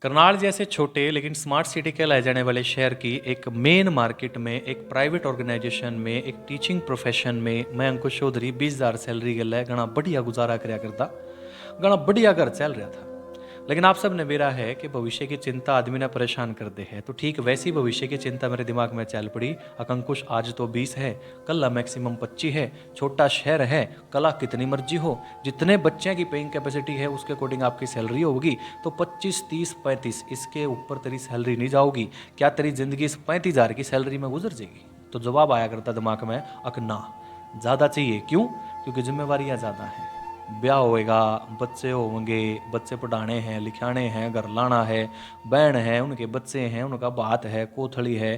करनाल जैसे छोटे लेकिन स्मार्ट सिटी कहलाए जाने वाले शहर की एक मेन मार्केट में एक प्राइवेट ऑर्गेनाइजेशन में एक टीचिंग प्रोफेशन में मैं अंकुश चौधरी 20,000 सैलरी के लिए घना बढ़िया गुजारा करया करता, घना बढ़िया घर चल रहा था। लेकिन आप सब ने बेरा है कि भविष्य की चिंता आदमी ने परेशान कर दे है, तो ठीक वैसी भविष्य की चिंता मेरे दिमाग में चल पड़ी। अंकुश आज तो 20 है, कल मैक्सिमम 25 है, छोटा शहर है, कला कितनी मर्जी हो, जितने बच्चे की पेइंग कैपेसिटी है उसके अकॉर्डिंग आपकी सैलरी होगी, तो 25, 30, 35 इसके ऊपर तेरी सैलरी नहीं जाओगी। क्या तेरी जिंदगी इस 35,000 की सैलरी में गुजर जाएगी? तो जवाब आया करता दिमाग में, अक ना, ज़्यादा चाहिए। क्यों? क्योंकि जिम्मेवारियाँ ज़्यादा हैं, ब्याह होएगा, बच्चे होंगे, बच्चे पढ़ाने हैं, लिखाने हैं, घर लाना है, बहन है, उनके बच्चे हैं, उनका बात है, कोथड़ी है,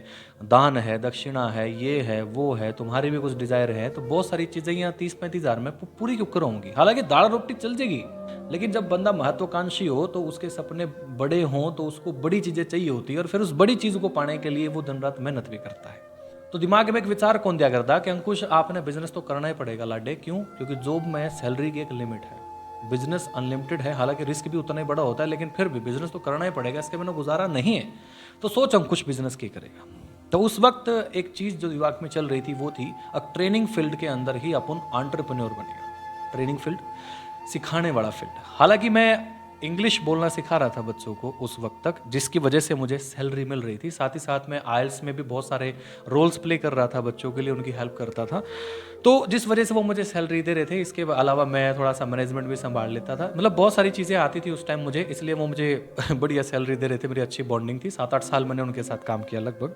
दान है, दक्षिणा है, ये है, वो है, तुम्हारी भी कुछ डिजायर है, तो बहुत सारी चीज़ें यहाँ 30-35 हज़ार में पूरी क्यों करूँगी। हालांकि दाल रोटी चल जाएगी, लेकिन जब बंदा महत्वाकांक्षी हो तो उसके सपने बड़े हों तो उसको बड़ी चीज़ें चाहिए होती है, और फिर उस बड़ी चीज़ को पाने के लिए वो दिन रात मेहनत भी करता है। तो दिमाग में एक विचार कौन दिया करता कि अंकुश आपने बिजनेस तो करना ही पड़ेगा लाडे। क्यों? क्योंकि जॉब में सैलरी की एक लिमिट है, बिजनेस अनलिमिटेड है, हालांकि रिस्क भी उतना ही बड़ा होता है, लेकिन फिर भी बिजनेस तो करना ही पड़ेगा, इसके बिना गुजारा नहीं है। तो सोच अंकुश बिजनेस की करेगा। तो उस वक्त एक चीज़ जो दिमाग में चल रही थी वो थी, अब ट्रेनिंग फील्ड के अंदर ही अपन एंटरप्रेन्योर बनेगा। ट्रेनिंग फील्ड, सिखाने वाला फील्ड। हालांकि मैं इंग्लिश बोलना सिखा रहा था बच्चों को उस वक्त तक, जिसकी वजह से मुझे सैलरी मिल रही थी। साथ ही साथ मैं आइल्स में भी बहुत सारे रोल्स प्ले कर रहा था बच्चों के लिए, उनकी हेल्प करता था, तो जिस वजह से वो मुझे सैलरी दे रहे थे। इसके अलावा मैं थोड़ा सा मैनेजमेंट भी संभाल लेता था, मतलब बहुत सारी चीज़ें आती थी उस टाइम मुझे, इसलिए वो मुझे बढ़िया सैलरी दे रहे थे। मेरी अच्छी बॉन्डिंग थी, 7-8 साल मैंने उनके साथ काम किया लगभग।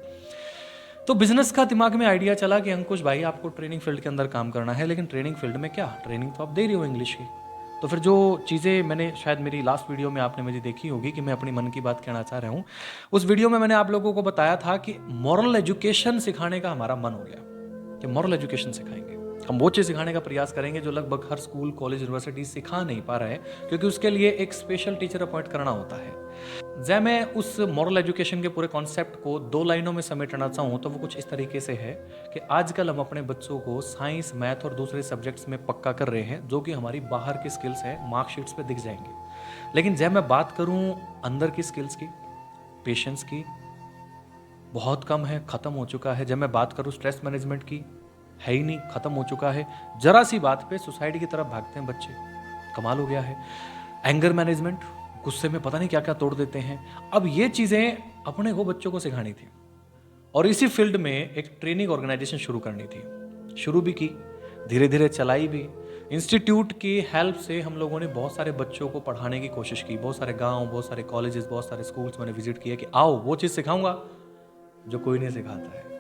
तो बिजनेस का दिमाग में आइडिया चला कि अंकुश भाई आपको ट्रेनिंग फील्ड के अंदर काम करना है, लेकिन ट्रेनिंग फील्ड में क्या, ट्रेनिंग तो आप दे रही हो इंग्लिश की। तो फिर जो चीज़ें मैंने, शायद मेरी लास्ट वीडियो में आपने मुझे देखी होगी कि मैं अपनी मन की बात कहना चाह रहा हूँ, उस वीडियो में मैंने आप लोगों को बताया था कि मॉरल एजुकेशन सिखाने का हमारा मन हो गया कि मॉरल एजुकेशन सिखाएंगे। हम वो चीज़ सिखाने का प्रयास करेंगे जो लगभग हर स्कूल, कॉलेज, यूनिवर्सिटी सिखा नहीं पा रहे हैं, क्योंकि उसके लिए एक स्पेशल टीचर अपॉइंट करना होता है। जब मैं उस मॉरल एजुकेशन के पूरे कॉन्सेप्ट को 2 लाइनों में समेटना चाहूँ तो वो कुछ इस तरीके से है कि आजकल हम अपने बच्चों को साइंस, मैथ और दूसरे सब्जेक्ट्स में पक्का कर रहे हैं, जो कि हमारी बाहर की स्किल्स है, मार्कशीट्स पे दिख जाएंगे। लेकिन जब मैं बात करूँ अंदर की स्किल्स की, पेशेंस की, बहुत कम है, ख़त्म हो चुका है। जब मैं बात करूँ स्ट्रेस मैनेजमेंट की, है ही नहीं, ख़त्म हो चुका है। जरा सी बात पे सुसाइड की तरफ भागते हैं बच्चे, कमाल हो गया है। एंगर मैनेजमेंट, गुस्से में पता नहीं क्या क्या तोड़ देते हैं। अब ये चीज़ें अपने को बच्चों को सिखानी थी, और इसी फील्ड में एक ट्रेनिंग ऑर्गेनाइजेशन शुरू करनी थी। शुरू भी की, धीरे धीरे चलाई भी। इंस्टीट्यूट की हेल्प से हम लोगों ने बहुत सारे बच्चों को पढ़ाने की कोशिश की, बहुत सारे गांव, बहुत सारे कॉलेजेस, बहुत सारे स्कूल्स मैंने विजिट किए कि आओ वो चीज़ सिखाऊंगा जो कोई नहीं सिखाता है,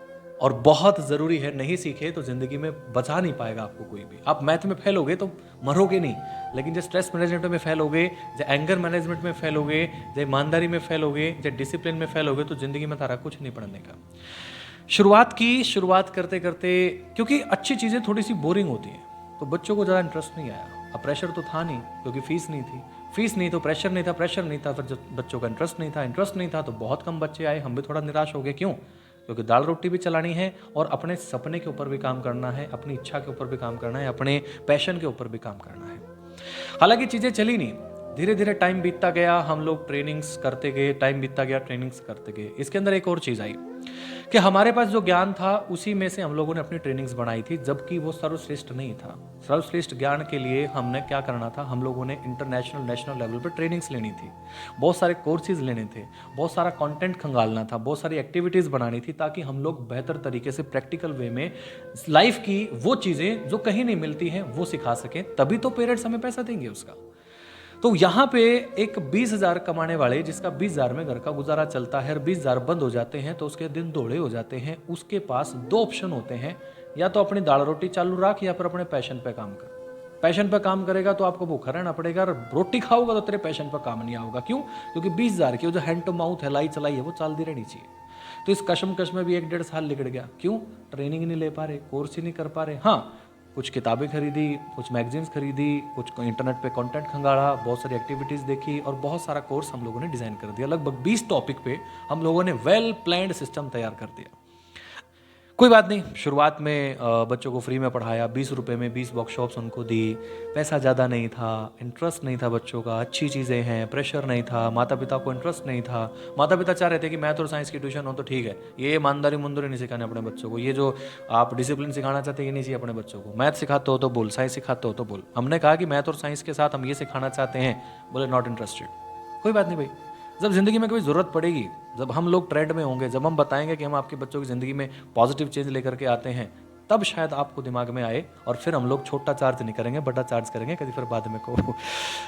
और बहुत ज़रूरी है। नहीं सीखे तो ज़िंदगी में बचा नहीं पाएगा आपको कोई भी। आप मैथ में फेल होगे तो मरोगे नहीं, लेकिन जब स्ट्रेस मैनेजमेंट में फेल होगे, जब एंगर मैनेजमेंट में फेल होगे, जब ईमानदारी में फेल होगे, जब डिसिप्लिन में फेल होगे, तो ज़िंदगी में तारा कुछ नहीं पढ़ने का। शुरुआत करते करते, क्योंकि अच्छी चीज़ें थोड़ी सी बोरिंग होती हैं, तो बच्चों को ज़्यादा इंटरेस्ट नहीं आया। अब प्रेशर तो था नहीं, क्योंकि फीस नहीं थी, फीस नहीं तो प्रेशर नहीं था, प्रेशर नहीं था फिर जब बच्चों का इंटरेस्ट नहीं था, इंटरेस्ट नहीं था तो बहुत कम बच्चे आए। हम भी थोड़ा निराश हो गए। क्यों? क्योंकि दाल रोटी भी चलानी है, और अपने सपने के ऊपर भी काम करना है, अपनी इच्छा के ऊपर भी काम करना है, अपने पैशन के ऊपर भी काम करना है। हालांकि चीज़ें चली नहीं, धीरे धीरे टाइम बीतता गया, हम लोग ट्रेनिंग्स करते गए, टाइम बीतता गया, ट्रेनिंग्स करते गए। इसके अंदर एक और चीज़ आई कि हमारे पास जो ज्ञान था उसी में से हम लोगों ने अपनी ट्रेनिंग्स बनाई थी, जबकि वो सर्वश्रेष्ठ नहीं था। सर्वश्रेष्ठ ज्ञान के लिए हमने क्या करना था, हम लोगों ने इंटरनेशनल, नेशनल लेवल पर ट्रेनिंग्स लेनी थी, बहुत सारे कोर्सेज लेने थे, बहुत सारा कंटेंट खंगालना था, बहुत सारी एक्टिविटीज़ बनानी थी, ताकि हम लोग बेहतर तरीके से प्रैक्टिकल वे में लाइफ की वो चीज़ें जो कहीं नहीं मिलती हैं वो सिखा सकें। तभी तो पेरेंट्स हमें पैसा देंगे उसका। तो यहाँ पे एक 20,000 कमाने वाले, जिसका 20,000 में घर का गुजारा चलता है, और 20,000 बंद हो जाते हैं तो उसके दिन दौड़े हो जाते हैं। उसके पास 2 ऑप्शन होते हैं, या तो अपनी दाल रोटी चालू रख, या फिर अपने पैशन पे काम कर। पैशन पे काम करेगा तो आपको भूखा रहना पड़ेगा, और रोटी खाओगा तो तेरे पैशन पर काम नहीं आऊगा। क्यों? क्योंकि 20,000 की जो हैंड टू माउथ है, लाई चलाई है, वो चलती रहनी चाहिए। तो इस कशमकश में भी 1-1.5 साल निकल गया। क्यों? ट्रेनिंग नहीं ले पा रहे, कोर्स ही नहीं कर पा रहे। हाँ, कुछ किताबें खरीदी, कुछ मैगजीन्स खरीदी, कुछ इंटरनेट पे कंटेंट खंगाला, बहुत सारी एक्टिविटीज़ देखी, और बहुत सारा कोर्स हम लोगों ने डिज़ाइन कर दिया। लगभग 20 टॉपिक पे हम लोगों ने वेल प्लान्ड सिस्टम तैयार कर दिया। कोई बात नहीं, शुरुआत में बच्चों को फ्री में पढ़ाया, 20 रुपए में 20 वर्कशॉप्स उनको दी, पैसा ज़्यादा नहीं था, इंटरेस्ट नहीं था बच्चों का, अच्छी चीज़ें हैं, प्रेशर नहीं था, माता पिता को इंटरेस्ट नहीं था। माता पिता चाह रहे थे कि मैथ और साइंस की ट्यूशन हो तो ठीक है, ये ईमानदारी मुंदरी नहीं सिखाने अपने बच्चों को, ये जो आप डिसिप्लिन सिखाना चाहते हैं ये नहीं चाहिए अपने बच्चों को। मैथ सिखाते हो तो बोल, साइंस सिखाते हो तो बोल। हमने कहा कि मैथ और साइंस के साथ हम ये सिखाना चाहते हैं, बोले नॉट इंटरेस्टेड। कोई बात नहीं भाई, जब ज़िंदगी में कभी ज़रूरत पड़ेगी, जब हम लोग ट्रेंड में होंगे, जब हम बताएंगे कि हम आपके बच्चों की ज़िंदगी में पॉजिटिव चेंज लेकर के आते हैं, तब शायद आपको दिमाग में आए और फिर हम लोग छोटा चार्ज नहीं करेंगे, बड़ा चार्ज करेंगे कभी फिर बाद में को।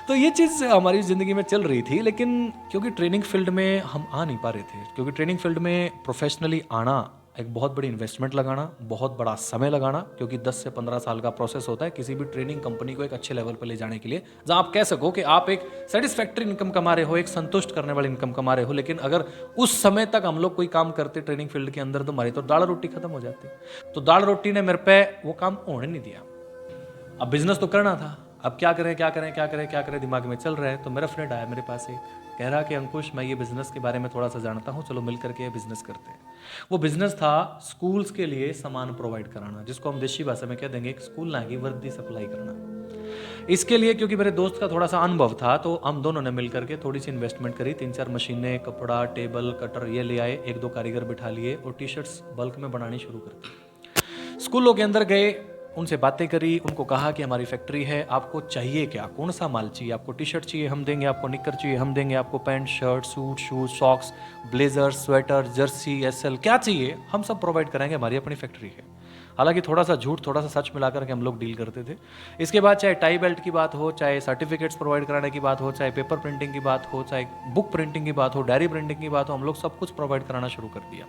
तो ये चीज़ हमारी ज़िंदगी में चल रही थी, लेकिन क्योंकि ट्रेनिंग फील्ड में हम आ नहीं पा रहे थे, क्योंकि ट्रेनिंग फील्ड में प्रोफेशनली आना एक बहुत बड़ी इन्वेस्टमेंट लगाना, बहुत बड़ा समय लगाना, क्योंकि 10 से 15 साल का प्रोसेस होता है किसी भी ट्रेनिंग कंपनी को एक अच्छे लेवल पर ले जाने के लिए, जहां आप कह सको कि आप एक सेटिस्फैक्ट्री इनकम कमा रहे हो, एक संतुष्ट करने वाली इनकम कमा रहे हो। लेकिन अगर उस समय तक हम लोग कोई काम करते ट्रेनिंग फील्ड के अंदर तो हमारी तो दाल रोटी खत्म हो जाती। तो दाल रोटी ने मेरे पे वो काम होने नहीं दिया। अब बिजनेस तो करना था, अब क्या करें क्या करें क्या करें क्या करें, दिमाग में चल रहा है। तो मेरा फ्रेंड आया मेरे पास, एक कह रहा कि अंकुश मैं ये बिज़नेस के बारे में थोड़ा सा जानता हूँ, चलो मिल करके ये बिज़नेस करते हैं। वो बिज़नेस था स्कूल्स के लिए सामान प्रोवाइड कराना, जिसको हम देशी भाषा में कह देंगे एक स्कूल ना की वर्दी सप्लाई करना। इसके लिए क्योंकि मेरे दोस्त का थोड़ा सा अनुभव था, तो हम दोनों ने मिल करके थोड़ी सी इन्वेस्टमेंट करी, 3-4 मशीनें, कपड़ा, टेबल, कटर ये ले आए, 1-2 कारीगर बिठा लिए और टी शर्ट्स बल्क में बनानी शुरू कर दी। स्कूलों के अंदर गए, उनसे बातें करी, उनको कहा कि हमारी फैक्ट्री है, आपको चाहिए क्या, कौन सा माल चाहिए, आपको टी शर्ट चाहिए हम देंगे, आपको निक्कर चाहिए हम देंगे, आपको pant shirt suit shoes socks blazer sweater jersey एसएल क्या चाहिए हम सब प्रोवाइड कराएंगे, हमारी अपनी फैक्ट्री है। हालांकि थोड़ा सा झूठ थोड़ा सा सच मिलाकर के हम लोग डील करते थे। इसके बाद चाहे टाई बेल्ट की बात हो, चाहे सर्टिफिकेट्स प्रोवाइड कराने की बात हो, चाहे पेपर प्रिंटिंग की बात हो, चाहे बुक प्रिंटिंग की बात हो, डायरी प्रिंटिंग की बात हो, हम लोग सब कुछ प्रोवाइड कराना शुरू कर दिया।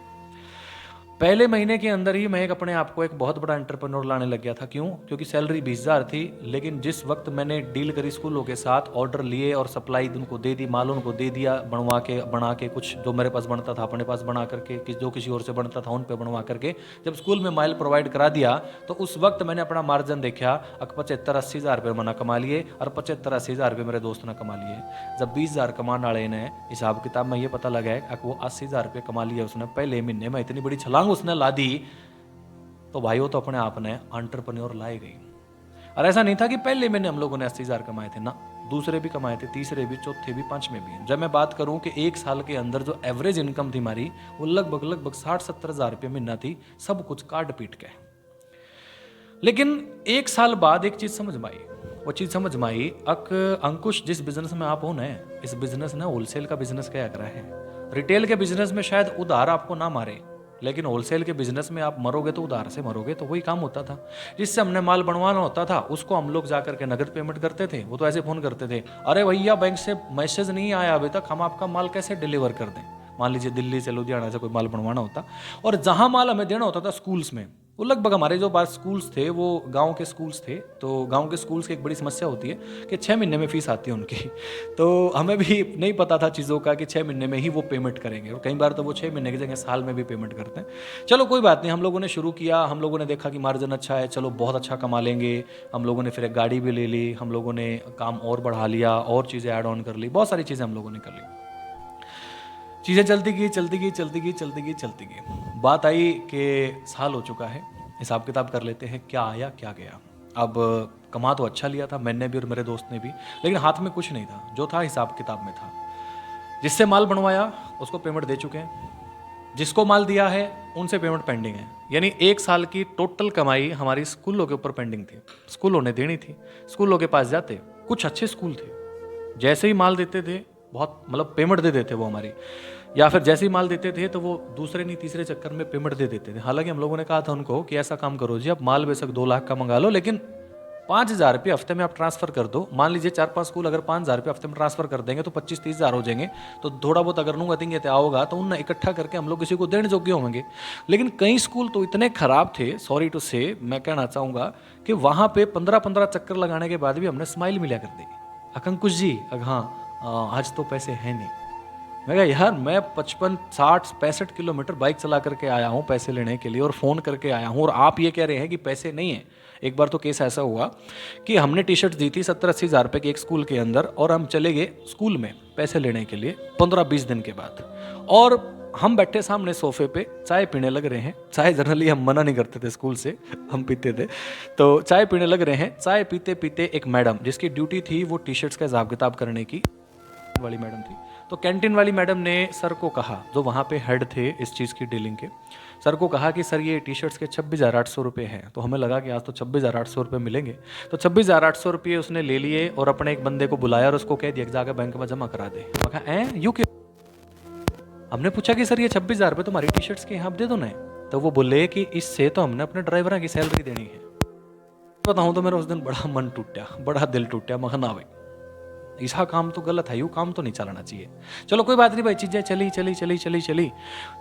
पहले महीने के अंदर ही मैं एक अपने आप को एक बहुत बड़ा एंटरप्रेन्योर लाने लग गया था। क्यों? क्योंकि सैलरी 20,000 थी, लेकिन जिस वक्त मैंने डील करी स्कूलों के साथ, ऑर्डर लिए और सप्लाई उनको दे दी, माल उनको दे दिया, बना के कुछ जो मेरे पास बनता था अपने पास बना करके, जो किसी और से बनता था उन पे बनवा करके जब स्कूल में माल प्रोवाइड करा दिया, तो उस वक्त मैंने अपना मार्जिन देखा, 75-80 हज़ार रुपये मैंने कमा लिए और 75-80 हज़ार रुपये मेरे दोस्त ने कमा लिए। जब 20,000 कमाने वाले ने हिसाब किताब में ये पता लगा है वो 80,000 रुपये कमा लिए उसने पहले महीने में, इतनी बड़ी छलांग उसने ला दी, तो भाई वो तो अपने आप ने एंटरप्रेन्योर लाई गई। और ऐसा नहीं था कि पहले महीने हम लोगों ने 80,000 कमाए थे ना, दूसरे भी कमाए थे, तीसरे भी, चौथे भी, पांचवें भी। जब मैं बात करूं कि एक साल के अंदर जो एवरेज इनकम थी हमारी, वो लगभग 60-70 हज़ार रुपये महीना थी, सब कुछ काट पीट के। लेकिन एक साल बाद एक चीज समझ में आई, वो चीज समझ में आई, अंकुश जिस बिजनेस में आप हो ना, इस बिजनेस ना होलसेल का बिजनेस क्या कर रहा है। रिटेल के बिजनेस में शायद उधार आपको ना मारे, लेकिन होलसेल के बिजनेस में आप मरोगे तो उधार से मरोगे। तो वही काम होता था, जिससे हमने माल बनवाना होता था उसको हम लोग जाकर के नगद पेमेंट करते थे। वो तो ऐसे फोन करते थे, अरे भैया बैंक से मैसेज नहीं आया अभी तक, हम आपका माल कैसे डिलीवर कर दें। मान लीजिए दिल्ली से लुधियाना से कोई माल बनवाना होता, और जहां माल हमें देना होता था स्कूल्स में, वो लगभग हमारे जो पास स्कूल्स थे वो गांव के स्कूल्स थे। तो गांव के स्कूल्स की एक बड़ी समस्या होती है कि 6 महीने में फीस आती है उनकी। तो हमें भी नहीं पता था चीज़ों का कि 6 महीने में ही वो पेमेंट करेंगे, और कई बार तो वो 6 महीने की जगह साल में भी पेमेंट करते हैं। चलो कोई बात नहीं, हम लोगों ने शुरू किया, हम लोगों ने देखा कि मार्जिन अच्छा है, चलो बहुत अच्छा कमा लेंगे। हम लोगों ने फिर एक गाड़ी भी ले ली, हम लोगों ने काम और बढ़ा लिया, और चीज़ें ऐड ऑन कर ली, बहुत सारी चीज़ें हम लोगों ने कर ली। चीज़ें चलती गई। बात आई कि साल हो चुका है, हिसाब किताब कर लेते हैं क्या आया क्या गया। अब कमा तो अच्छा लिया था मैंने भी और मेरे दोस्त ने भी, लेकिन हाथ में कुछ नहीं था, जो था हिसाब किताब में था। जिससे माल बनवाया उसको पेमेंट दे चुके हैं, जिसको माल दिया है उनसे पेमेंट पेंडिंग है। यानी 1 साल की टोटल कमाई हमारी स्कूलों के ऊपर पेंडिंग थी, स्कूलों ने देनी थी। स्कूलों के पास जाते, कुछ अच्छे स्कूल थे, जैसे ही माल देते थे बहुत मतलब पेमेंट दे देते वो हमारी, या फिर जैसे ही माल देते थे तो वो दूसरे नहीं तीसरे चक्कर में पेमेंट दे देते थे। हालांकि हम लोगों ने कहा था उनको कि ऐसा काम करो जी, आप माल बेशक 2 लाख का मंगा लो, लेकिन 5,000 रुपये हफ्ते में आप ट्रांसफर कर दो। मान लीजिए 4-5 स्कूल अगर 5,000 रुपये हफ्ते में ट्रांसफर कर देंगे तो 25-30 हज़ार हो जाएंगे। तो थोड़ा बहुत अगर नूंगा तिंगे होगा तो उन इकट्ठा करके हम लोग किसी को देने योग्य होंगे। लेकिन कई स्कूल तो इतने खराब थे, सॉरी टू से, मैं कहना चाहूँगा कि वहाँ पे 15-15 चक्कर लगाने के बाद भी हमने स्माइल मिला कर दी, अंकुश जी हाँ आज तो पैसे हैं नहीं। मैं कहा यार मैं 55, 60, 65 किलोमीटर बाइक चला करके आया हूँ पैसे लेने के लिए, और फ़ोन करके आया हूँ, और आप ये कह रहे हैं कि पैसे नहीं हैं। एक बार तो केस ऐसा हुआ कि हमने टी शर्ट दी थी 70-80 हज़ार रुपये की एक स्कूल के अंदर, और हम चले गए स्कूल में पैसे लेने के लिए 15-20 दिन के बाद, और हम बैठे सामने सोफे पे चाय पीने लग रहे हैं। चाय जनरली हम मना नहीं करते थे स्कूल से, हम पीते थे। तो चाय पीने लग रहे हैं। चाय पीते पीते एक मैडम जिसकी ड्यूटी थी वो टी शर्ट्स का हिसाब किताब करने की वाली मैडम थी। तो कैंटीन वाली मैडम ने सर को कहा, जो वहाँ पे हेड थे इस चीज़ की डीलिंग के, सर को कहा कि सर ये टी शर्ट्स के 26,800 रुपये हैं। तो हमें लगा कि आज तो 26,800 रुपये मिलेंगे। तो 26,800 रुपये उसने ले लिए और अपने एक बंदे को बुलाया और उसको कह दिया जाकर बैंक में जमा करा दे। मैं कहा यू क्यों? हमने पूछा कि सर ये 26,000 रुपये तुम्हारी टी शर्ट्स के यहाँ दे दो ना। तो वो बोले कि इससे तो हमने अपने ड्राइवर की सैलरी देनी है। बताऊँ तो मेरा उस दिन बड़ा मन टूटा, बड़ा दिल टूटा। मैं ना भाई ऐसा काम तो गलत है, यू काम तो नहीं चलाना चाहिए। चलो कोई बात नहीं भाई, चीजें चली चली चली चली चली।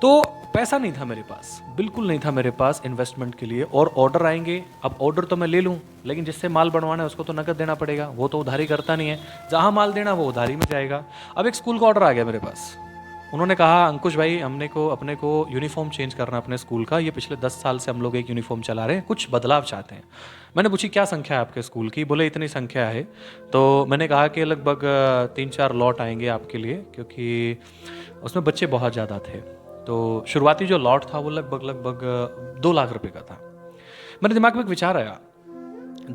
तो पैसा नहीं था मेरे पास, बिल्कुल नहीं था मेरे पास इन्वेस्टमेंट के लिए। और ऑर्डर आएंगे, अब ऑर्डर तो मैं ले लूँ, लेकिन जिससे माल बनवाना है उसको तो नकद देना पड़ेगा, वो तो उधारी करता नहीं है। जहाँ माल देना वो उधारी में जाएगा। अब एक स्कूल का ऑर्डर आ गया मेरे पास। उन्होंने कहा अंकुश भाई अपने को यूनिफॉर्म चेंज करना अपने स्कूल का। ये पिछले 10 साल से हम लोग एक यूनिफॉर्म चला रहे हैं, कुछ बदलाव चाहते हैं। मैंने पूछी क्या संख्या है आपके स्कूल की? बोले इतनी संख्या है। तो मैंने कहा कि लगभग 3-4 लॉट आएंगे आपके लिए, क्योंकि उसमें बच्चे बहुत ज़्यादा थे। तो शुरुआती जो लॉट था वो लगभग 2 लाख रुपए का था। मेरे दिमाग में एक विचार आया,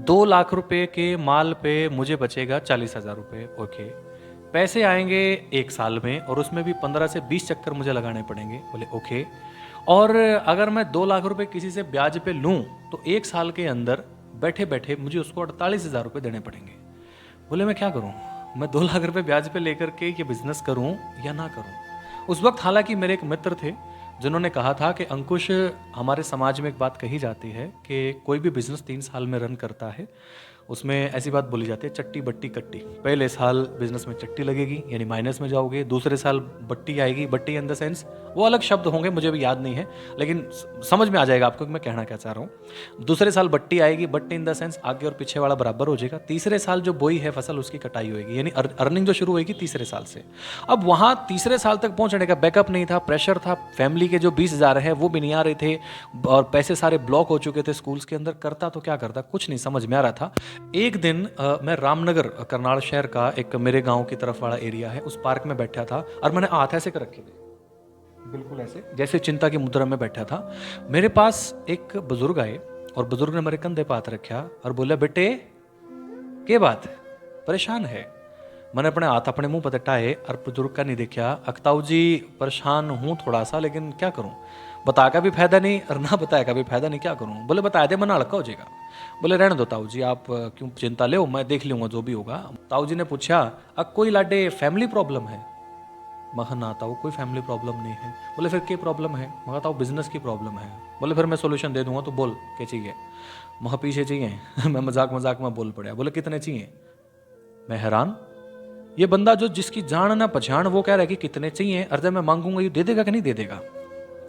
2 लाख रुपए के माल पे मुझे बचेगा 40,000 रुपये। ओके, पैसे आएंगे 1 साल में और उसमें भी 15 से 20 चक्कर मुझे लगाने पड़ेंगे। बोले ओके, और अगर मैं 2 लाख रुपए किसी से ब्याज पे लूँ तो 1 साल के अंदर बैठे बैठे मुझे उसको 48,000 रुपये देने पड़ेंगे। बोले मैं क्या करूँ, मैं 2 लाख रुपए ब्याज पे लेकर के ये बिजनेस करूँ या ना करूँ? उस वक्त हालांकि मेरे एक मित्र थे जिन्होंने कहा था कि अंकुश, हमारे समाज में एक बात कही जाती है कि कोई भी बिजनेस 3 साल में रन करता है उसमें ऐसी बात बोली जाती है, चट्टी बट्टी कट्टी। पहले साल बिजनेस में चट्टी लगेगी यानी माइनस में जाओगे, दूसरे साल बट्टी आएगी। बट्टी इन द सेंस वो अलग शब्द होंगे, मुझे भी याद नहीं है, लेकिन समझ में आ जाएगा आपको कि मैं कहना क्या चाह रहा हूँ। दूसरे साल बट्टी आएगी, बट्टी इन द सेंस आगे और पीछे वाला बराबर हो जाएगा। तीसरे साल जो बोई है फसल उसकी कटाई होगी, यानी अर्निंग जो शुरू होगी तीसरे साल से। अब वहाँ तीसरे साल तक पहुँचने का बैकअप नहीं था, प्रेशर था, फैमिली के जो 20,000 है वो भी नहीं आ रहे थे और पैसे सारे ब्लॉक हो चुके थे स्कूल्स के अंदर। करता तो क्या करता, कुछ नहीं समझ में आ रहा था। एक दिन मैं रामनगर, करनाल शहर का एक मेरे गांव की तरफ वाला एरिया है, उस पार्क में बैठा था और मैंने हाथ ऐसे कर रखे थे, बिल्कुल ऐसे जैसे चिंता की मुद्रा में बैठा था। मेरे पास एक बुजुर्ग आए और बुजुर्ग ने मेरे कंधे पे हाथ रखा और बोला बेटे क्या बात, परेशान है? मैंने अपने हाथ अपने मुंह पर टटाए और बुजुर्ग का नहीं देखा। अखताऊ जी परेशान हूँ थोड़ा सा, लेकिन क्या करूँ, बता का भी फायदा नहीं और ना बताया का भी फायदा नहीं, क्या करूँ? बोले बता दे, मना हल्का हो जाएगा। बोले रहने दो ताऊ जी, आप क्यों चिंता ले, मैं देख लूंगा जो भी होगा। ताऊ जी ने पूछा अब कोई लाडे फैमिली प्रॉब्लम है? महा ना ताऊ कोई फैमिली प्रॉब्लम नहीं है। बोले फिर क्या प्रॉब्लम है? महा ताऊ बिजनेस की प्रॉब्लम है। बोले फिर मैं सोल्यूशन दे दूंगा, तो बोल क्या चाहिए? महा पीछे चाहिए। मैं मजाक मजाक में बोल पड़ा, बोले कितने चाहिए? मैं हैरान, ये बंदा जो जिसकी जान ना पहचान वो कह रहा है कि कितने चाहिए, और जब मैं मांगूंगा ये दे देगा कि नहीं दे देगा?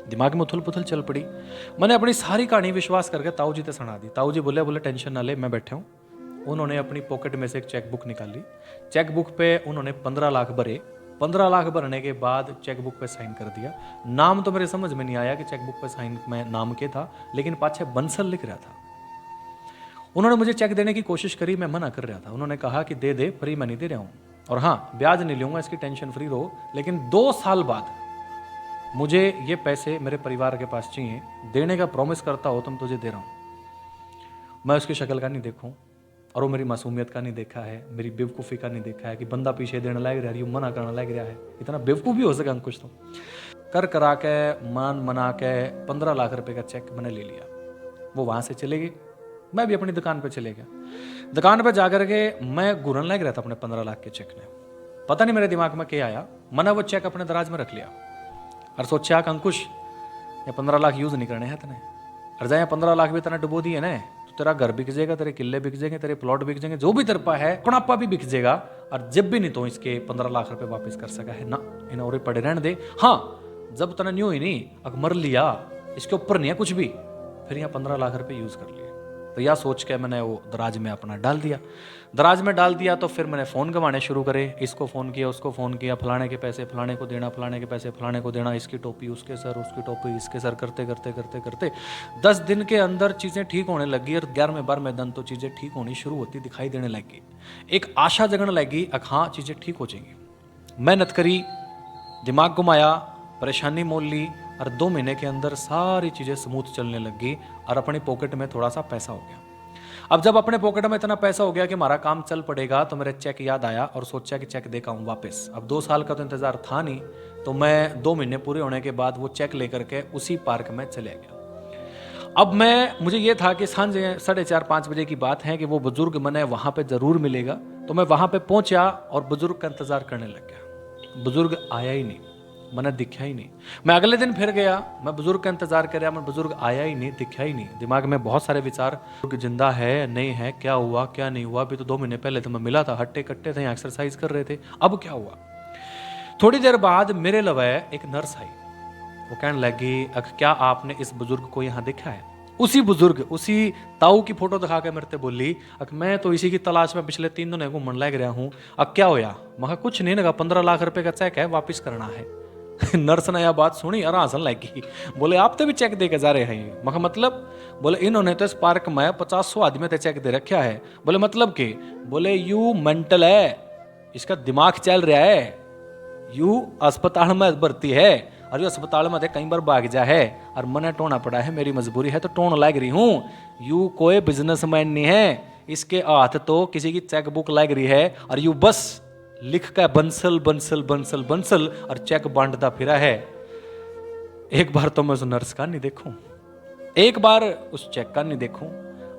दिमाग में उथल पुथल चल पड़ी। मैंने अपनी सारी कहानी विश्वास करके ताऊ जी से सुना दी। ताऊ जी बोले टेंशन ना ले, मैं बैठे हूँ। उन्होंने अपनी पॉकेट में से एक चेक बुक निकाली, चेक बुक पे उन्होंने 15 लाख भरे। 15 लाख भरने के बाद चेक बुक पे साइन कर दिया। नाम तो मेरे समझ में नहीं आया कि चेक बुक पे साइन में नाम के था, लेकिन पाछे बंसल लिख रहा था। उन्होंने मुझे चेक देने की कोशिश करी, मैं मना कर रहा था। उन्होंने कहा कि दे दे, फ्री मैं नहीं दे रहा हूँ, और हाँ ब्याज नहीं लूंगा, इसकी टेंशन फ्री रहो। लेकिन 2 साल बाद मुझे ये पैसे मेरे परिवार के पास चाहिए, देने का प्रॉमिस करता हो तो मैं तुझे दे रहा हूँ। मैं उसकी शक्ल का नहीं देखूँ और वो मेरी मासूमियत का नहीं देखा है, मेरी बेवकूफ़ी का नहीं देखा है कि बंदा पीछे देने लग रहा है, मना करने लग रहा है। इतना बेवकूफ़ भी हो सका कुछ तो कर करा के मना के 15 लाख रुपए का चेक मैंने ले लिया। वो वहाँ से चले गए, मैं भी अपनी दुकान पर चले गया। दुकान पर जाकर के मैं घूरने लग रहा था अपने 15 लाख के चेक में। पता नहीं मेरे दिमाग में क्या आया, मैंने वो चेक अपने दराज में रख लिया और सोचा कि अंकुश ये 15 लाख यूज नहीं करने हैं तने, और जाए 15 लाख भी तने डुबो दिए ना, तो तेरा घर बिक जाएगा, तेरे किले बिक जाएंगे, तेरे प्लॉट बिक जाएंगे, जो भी तेरे पा है कुणापा भी बिक जाएगा, और जब भी नहीं तो इसके 15 लाख रुपए वापस कर सका है ना, इन्हें और पड़े रहने दे। हाँ जब तने न्यू ही नहीं अगर मर लिया, इसके ऊपर नहीं है कुछ भी, फिर यहाँ 15 लाख रुपए यूज कर लिए। तो यह सोच के मैंने वो दराज में अपना डाल दिया। दराज में डाल दिया तो फिर मैंने फ़ोन गंवाने शुरू करे, इसको फ़ोन किया, उसको फ़ोन किया, फलाने के पैसे फलाने को देना, फलाने के पैसे फलाने को देना, इसकी टोपी उसके सर, उसकी टोपी इसके सर, करते करते करते करते 10 दिन के अंदर चीज़ें ठीक होने लगी और 11वें दिन तो चीज़ें ठीक होनी शुरू होती दिखाई देने लगी। एक आशा जगने लगी, हाँ चीज़ें ठीक हो जाएंगी। मेहनत करी, दिमाग घुमाया, परेशानी मोल ली और 2 महीने के अंदर सारी चीज़ें स्मूथ चलने लग गई और अपनी पॉकेट में थोड़ा सा पैसा हो गया। अब जब अपने पॉकेट में इतना पैसा हो गया कि हमारा काम चल पड़ेगा, तो मेरे चेक याद आया और सोचा कि चेक देकर आऊँ वापस। अब 2 साल का तो इंतज़ार था नहीं, तो मैं 2 महीने पूरे होने के बाद वो चेक लेकर के उसी पार्क में चले गया। अब मुझे ये था कि सांझ 4:30-5 बजे की बात है कि वो बुजुर्ग मैंने वहाँ पे ज़रूर मिलेगा। तो मैं वहाँ पे पहुँचा और बुजुर्ग का इंतज़ार करने लग गया। बुजुर्ग आया ही नहीं, मैंने दिखा ही नहीं। मैं अगले दिन फिर गया, मैं बुजुर्ग का इंतजार कर रहा, मैं बुजुर्ग आया ही नहीं, दिखा ही नहीं। दिमाग में बहुत सारे विचार, बुजुर्ग जिंदा है नहीं है, क्या हुआ क्या नहीं हुआ। अभी तो 2 महीने पहले तो मैं मिला था, हट्टे कट्टे थे, एक्सरसाइज कर रहे थे, अब क्या हुआ। थोड़ी देर बाद मेरे लवे एक नर्स आई। वो कहने लगी, क्या आपने इस बुजुर्ग को यहाँ देखा है। उसी बुजुर्ग, उसी ताऊ की फोटो दिखा के मेरे से बोली, मैं तो इसी की तलाश में पिछले 3 दिन घूमने लग रहा हूँ, अब क्या होया। मैं कुछ नहीं लगा, 15 लाख रुपए का चेक है, वापिस करना है। नर्स ने यह बात सुनी और हंसन लगी। बोले आप तो भी चेक दे के जा रहे हैं। मैं मतलब, बोले इन्होंने तो इस पार्क में 50-100 आदमी तो चेक दे रखा है। बोले मतलब के, बोले यू मेंटल है, इसका दिमाग चल रहा है, यू अस्पताल में भर्ती है और यू अस्पताल में कई बार भाग जा है और मने टोना पड़ा है, मेरी मजबूरी है तो टोन लग रही हूँ। यू कोई बिजनेसमैन नहीं है, इसके हाथ तो किसी की चेक बुक लग रही है और यू बस लिख का बंसल बंसल बंसल बंसल और चेक बांटता फिरा है। एक बार तो मैं उस नर्स का नहीं देखूं, एक बार उस चेक का नहीं देखूं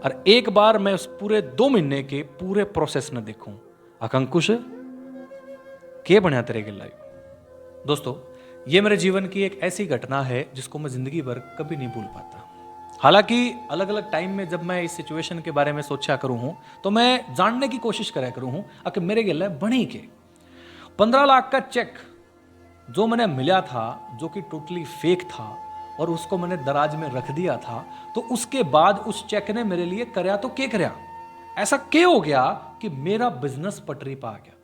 और एक बार मैं उस पूरे 2 महीने के पूरे प्रोसेस न देखूं। अंकुश के बनया तेरे गिला। दोस्तों, ये मेरे जीवन की एक ऐसी घटना है जिसको मैं जिंदगी भर कभी नहीं भूल पाता। हालांकि अलग अलग टाइम में जब मैं इस सिचुएशन के बारे में सोचा करूं हूं, तो मैं जानने की कोशिश करा करूं हूं कि मेरे गिले बनी के 15 लाख का चेक जो मैंने मिला था, जो कि टोटली फेक था और उसको मैंने दराज में रख दिया था, तो उसके बाद उस चेक ने मेरे लिए करया तो क्या करया, ऐसा क्या हो गया कि मेरा बिजनेस पटरी पा गया।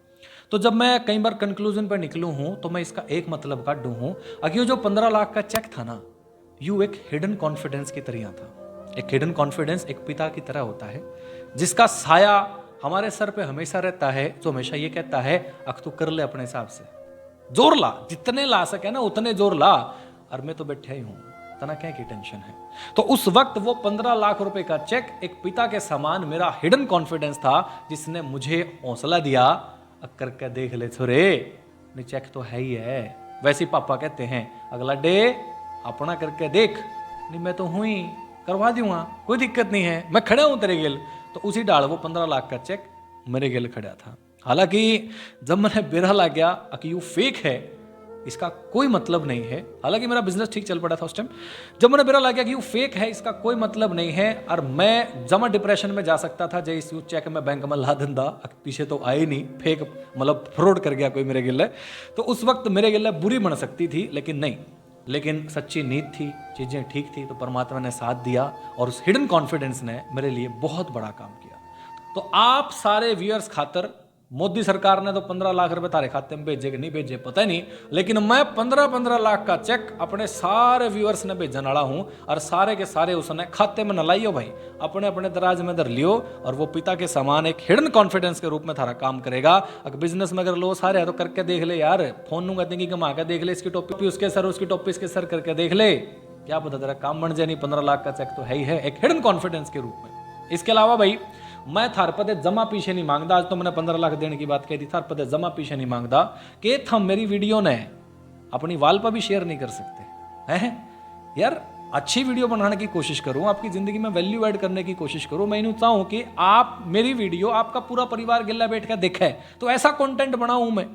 तो जब मैं कई बार कंक्लूजन पर निकलूं हूं, तो मैं इसका एक मतलब काटूं हूं कि जो 15 लाख का चेक था ना, यू एक हिडन कॉन्फिडेंस की तरह था। एक हिडन कॉन्फिडेंस एक पिता की तरह होता है, जिसका साया हमारे सर पे हमेशा रहता है, जो हमेशा ये कहता है अख तू कर ले अपने हिसाब से, जोर ला, जितने ला सके ना उतने जोर ला, और मैं तो बैठा ही हूं, तना क्या की टेंशन है। तो उस वक्त वो 15 लाख रुपए का चेक एक पिता के समान मेरा हिडन कॉन्फिडेंस था, जिसने मुझे हौसला दिया, करके देख ले छोरे, नहीं चेक तो है ही है। वैसे पापा कहते हैं अगला डे अपना करके देख, नहीं मैं तो हूं ही, करवा दूंगा, कोई दिक्कत नहीं है, मैं खड़ा हूं तेरे गिल। तो उसी डाल वो 15 लाख का चेक मेरे गिल खड़ा था। हालांकि जब मैंने बेरा लग गया कि यू फेक है, इसका कोई मतलब नहीं है, हालांकि मेरा बिजनेस ठीक चल पड़ा था उस टाइम, जब मैंने बेरा लग गया कि यू फेक है, इसका कोई मतलब नहीं है, और मैं जमा डिप्रेशन में जा सकता था, जय इस चेक में बैंक में ला धंधा, पीछे तो आई नहीं, फेक मतलब फ्रॉड कर गया कोई मेरे गिले, तो उस वक्त मेरे गिले बुरी बन सकती थी, लेकिन नहीं, लेकिन सच्ची नीयत थी, चीज़ें ठीक थी, तो परमात्मा ने साथ दिया और उस हिडन कॉन्फिडेंस ने मेरे लिए बहुत बड़ा काम किया। तो आप सारे व्यूअर्स खातर मोदी सरकार ने तो 15 लाख रुपए तारे खाते में भेजे कि नहीं भेजे पता नहीं, लेकिन मैं 15-15 लाख का चेक अपने सारे व्यूअर्स ने भेजने वाला हूं, और सारे के सारे उसने खाते में न लाइयो भाई, अपने अपने दराज में धर लियो, और वो पिता के समान एक हिडन कॉन्फिडेंस के रूप में थारा काम करेगा। अगर बिजनेस में अगर लो सारे है तो करके देख ले यार, फोन नू कहते हैं कि घुमा के देख ले, इसकी टोपी उसके सर, उसकी टोपी इसके सर करके देख ले, क्या पता तेरा काम बन जाए। नहीं, 15 लाख का चेक तो है ही है, एक हिडन कॉन्फिडेंस के रूप में। इसके अलावा भाई मैं थार पदे जमा पीछे नहीं मांगता, आज तो मैंने 15 लाख देने की बात कही थी, थार पदे जमा पीछे नहीं मांगता कि थम मेरी वीडियो ने अपनी वाल पर भी शेयर नहीं कर सकते हैं यार। अच्छी वीडियो बनाने की कोशिश करूं, आपकी जिंदगी में वैल्यू ऐड करने की कोशिश करूं। मैं यूं चाहूं कि आप मेरी वीडियो, आपका पूरा परिवार गिल्ला बैठ कर देखे, तो ऐसा कंटेंट बनाऊं मैं,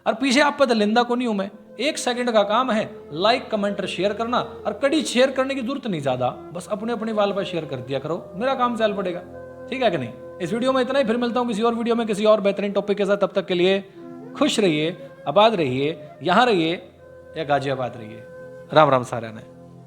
और पीछे आप पे दलिंदा को नहीं हूं मैं। 1 सेकंड का काम है, लाइक कमेंट और शेयर करना, और कड़ी शेयर करने की जरूरत नहीं ज्यादा, बस अपने अपने वाल पर शेयर कर दिया करो, मेरा काम चल पड़ेगा, ठीक है कि नहीं। इस वीडियो में इतना ही, फिर मिलता हूं किसी और वीडियो में किसी और बेहतरीन टॉपिक के साथ। तब तक के लिए खुश रहिए, आबाद रहिए, यहां रहिए या गाजियाबाद रहिए। राम राम सारा ने।